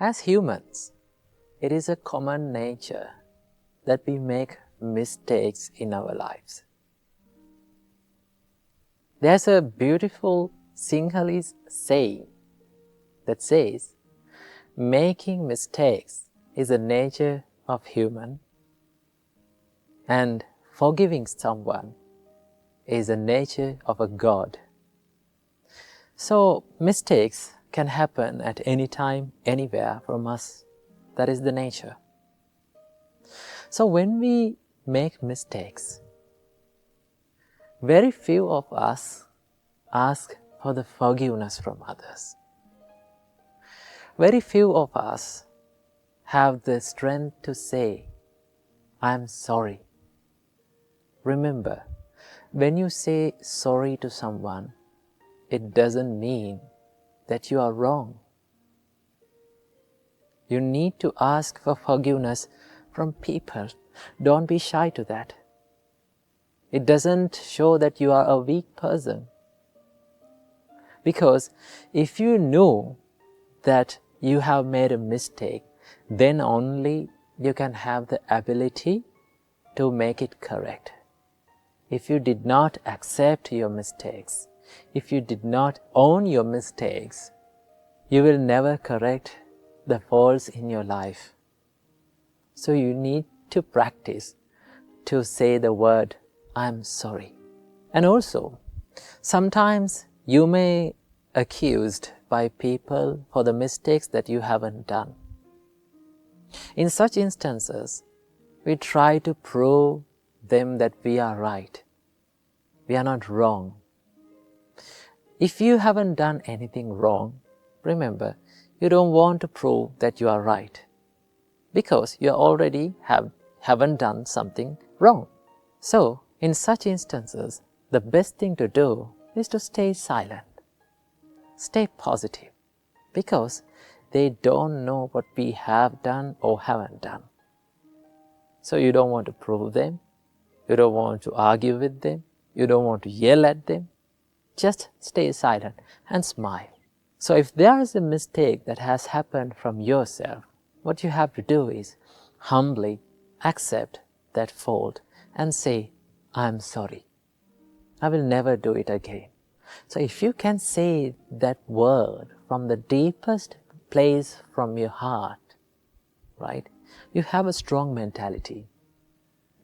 As humans, it is a common nature that we make mistakes in our lives. There's a beautiful Sinhalese saying that says, making mistakes is the nature of human, and forgiving someone is the nature of a God. So mistakes can happen at any time, anywhere from us. That is the nature. So when we make mistakes, very few of us ask for the forgiveness from others. Very few of us have the strength to say, I'm sorry. Remember, when you say sorry to someone, it doesn't mean that you are wrong. You need to ask for forgiveness from people. Don't be shy to that. It doesn't show that you are a weak person. Because if you know that you have made a mistake, then only you can have the ability to make it correct. If you did not accept your mistakes, if you did not own your mistakes, you will never correct the faults in your life. So you need to practice to say the word, I'm sorry. And also, sometimes you may be accused by people for the mistakes that you haven't done. In such instances, we try to prove them that we are right. We are not wrong. If you haven't done anything wrong, remember, you don't want to prove that you are right, because you already haven't done something wrong. So, in such instances, the best thing to do is to stay silent. Stay positive, because they don't know what we have done or haven't done. So you don't want to prove them, you don't want to argue with them, you don't want to yell at them. Just stay silent and smile. So if there is a mistake that has happened from yourself, what you have to do is humbly accept that fault and say, I'm sorry. I will never do it again. So if you can say that word from the deepest place from your heart, right, you have a strong mentality.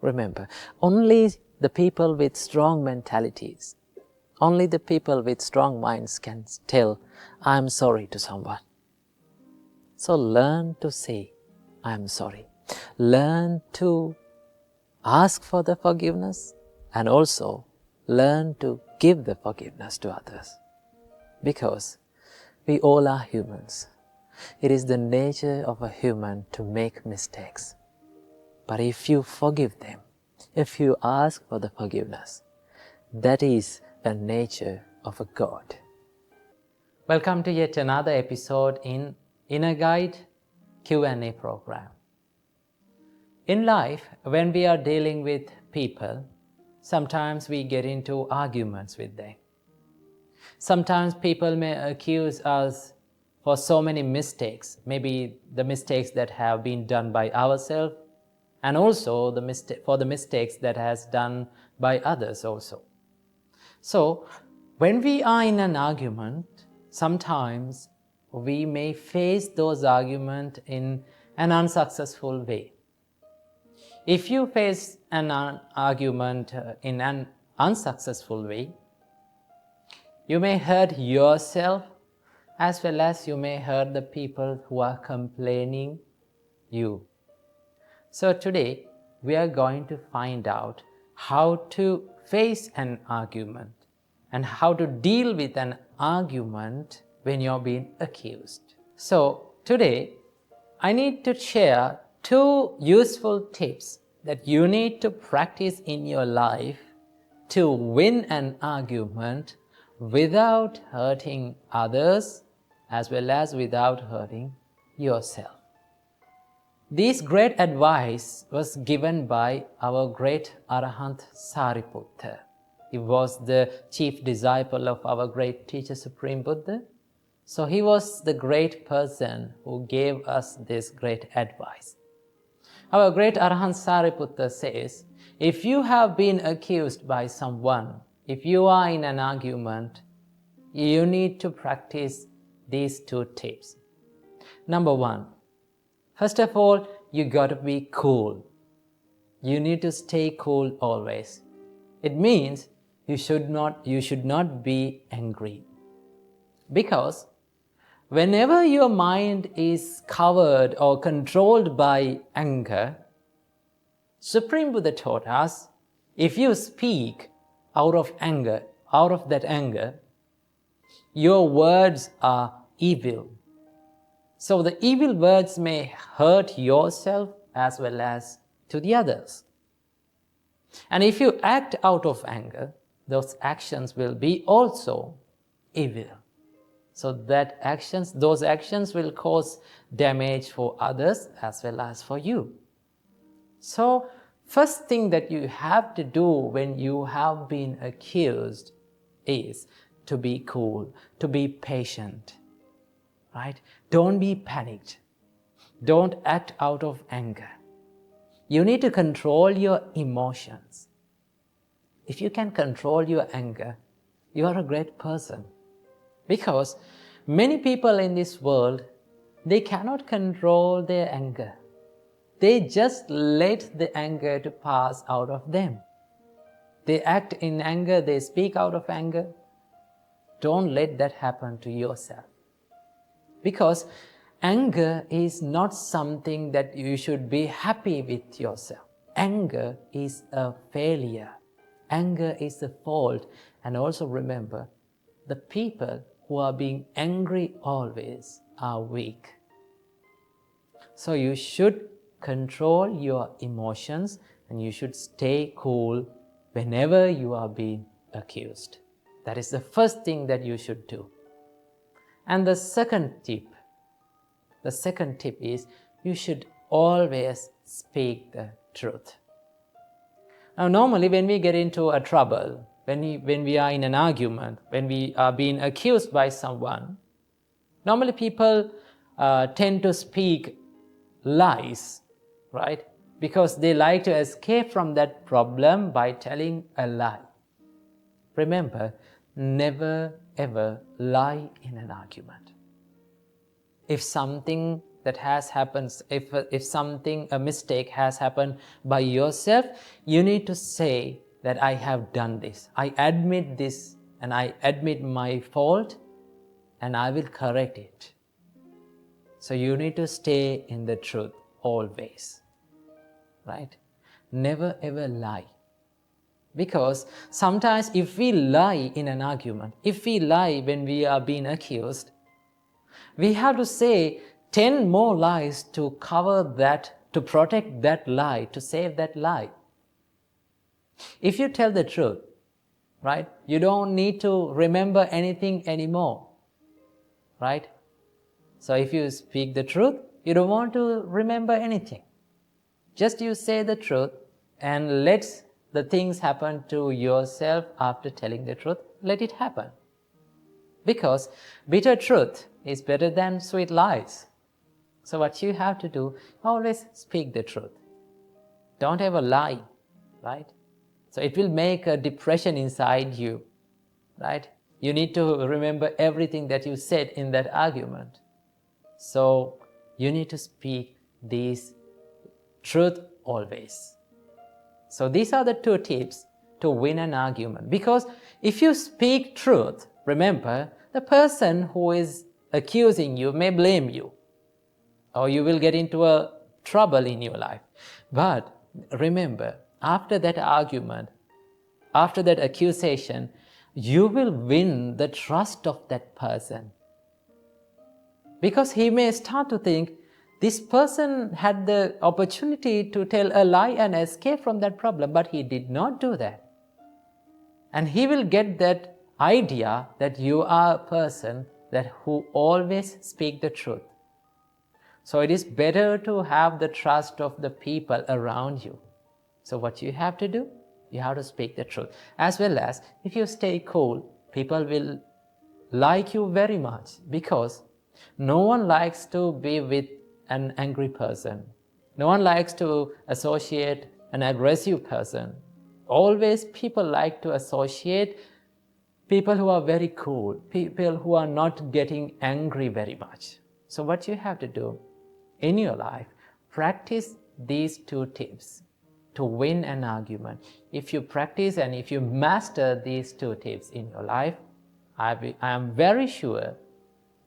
Remember, only the people with strong mentalities, only the people with strong minds can tell, I'm sorry to someone. So learn to say, I'm sorry. Learn to ask for the forgiveness, and also learn to give the forgiveness to others. Because we all are humans. It is the nature of a human to make mistakes. But if you forgive them, if you ask for the forgiveness, that is the nature of a God. Welcome to yet another episode in Inner Guide Q&A program. In life, when we are dealing with people, sometimes we get into arguments with them. Sometimes people may accuse us for so many mistakes, maybe the mistakes that have been done by ourselves, and also for the mistakes that has done by others also. So, when we are in an argument, sometimes we may face those arguments in an unsuccessful way. If you face an argument in an unsuccessful way, you may hurt yourself as well as you may hurt the people who are complaining you. So today we are going to find out how to face an argument and how to deal with an argument when you're being accused. So today I need to share 2 useful tips that you need to practice in your life to win an argument without hurting others as well as without hurting yourself. This great advice was given by our great Arahant Sariputta. He was the chief disciple of our great teacher Supreme Buddha. So he was the great person who gave us this great advice. Our great Arahant Sariputta says, if you have been accused by someone, if you are in an argument, you need to practice these 2 tips. Number 1, first of all, you got to be cool. You need to stay cool always. It means you should not be angry. Because whenever your mind is covered or controlled by anger, Supreme Buddha taught us, if you speak out of that anger, your words are evil. So the evil words may hurt yourself as well as to the others. And if you act out of anger, those actions will be also evil. So those actions will cause damage for others as well as for you. So first thing that you have to do when you have been accused is to be cool, to be patient, right? Don't be panicked. Don't act out of anger. You need to control your emotions. If you can control your anger, you are a great person. Because many people in this world, they cannot control their anger. They just let the anger to pass out of them. They act in anger, they speak out of anger. Don't let that happen to yourself. Because anger is not something that you should be happy with yourself. Anger is a failure. Anger is a fault. And also remember, the people who are being angry always are weak. So you should control your emotions and you should stay cool whenever you are being accused. That is the first thing that you should do. And the second tip is you should always speak the truth. Now normally when we get into a trouble, when we are in an argument, when we are being accused by someone, normally people tend to speak lies, right? Because they like to escape from that problem by telling a lie. Remember, never ever lie in an argument. If something that has happened, if a mistake has happened by yourself, you need to say that I have done this. I admit this and I admit my fault and I will correct it. So you need to stay in the truth always, right? Never ever lie. Because sometimes if we lie in an argument, if we lie when we are being accused, we have to say 10 more lies to cover that, to protect that lie, to save that lie. If you tell the truth, right, you don't need to remember anything anymore, right? So if you speak the truth, you don't want to remember anything. Just you say the truth and let the things happen to yourself after telling the truth. Let it happen. Because bitter truth is better than sweet lies. So what you have to do, always speak the truth. Don't ever lie, right? So it will make a depression inside you, right? You need to remember everything that you said in that argument. So you need to speak this truth always. So these are the 2 tips to win an argument. Because if you speak truth, remember, the person who is accusing you may blame you, or you will get into a trouble in your life. But remember, after that argument, after that accusation, you will win the trust of that person. Because he may start to think, this person had the opportunity to tell a lie and escape from that problem, but he did not do that. And he will get that idea that you are a person who always speak the truth. So it is better to have the trust of the people around you. So what you have to do? You have to speak the truth. As well as, if you stay cool, people will like you very much, because no one likes to be with an angry person. No one likes to associate an aggressive person. Always people like to associate people who are very cool, people who are not getting angry very much. So what you have to do in your life, practice these two tips to win an argument. If you practice and if you master these two tips in your life, I am very sure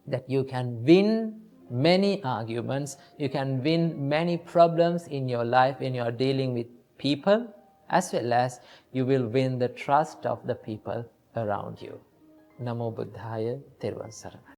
that you can win many arguments, you can win many problems in your life when you are dealing with people, as well as you will win the trust of the people around you. Namo Buddhaya, Therwan Saranai.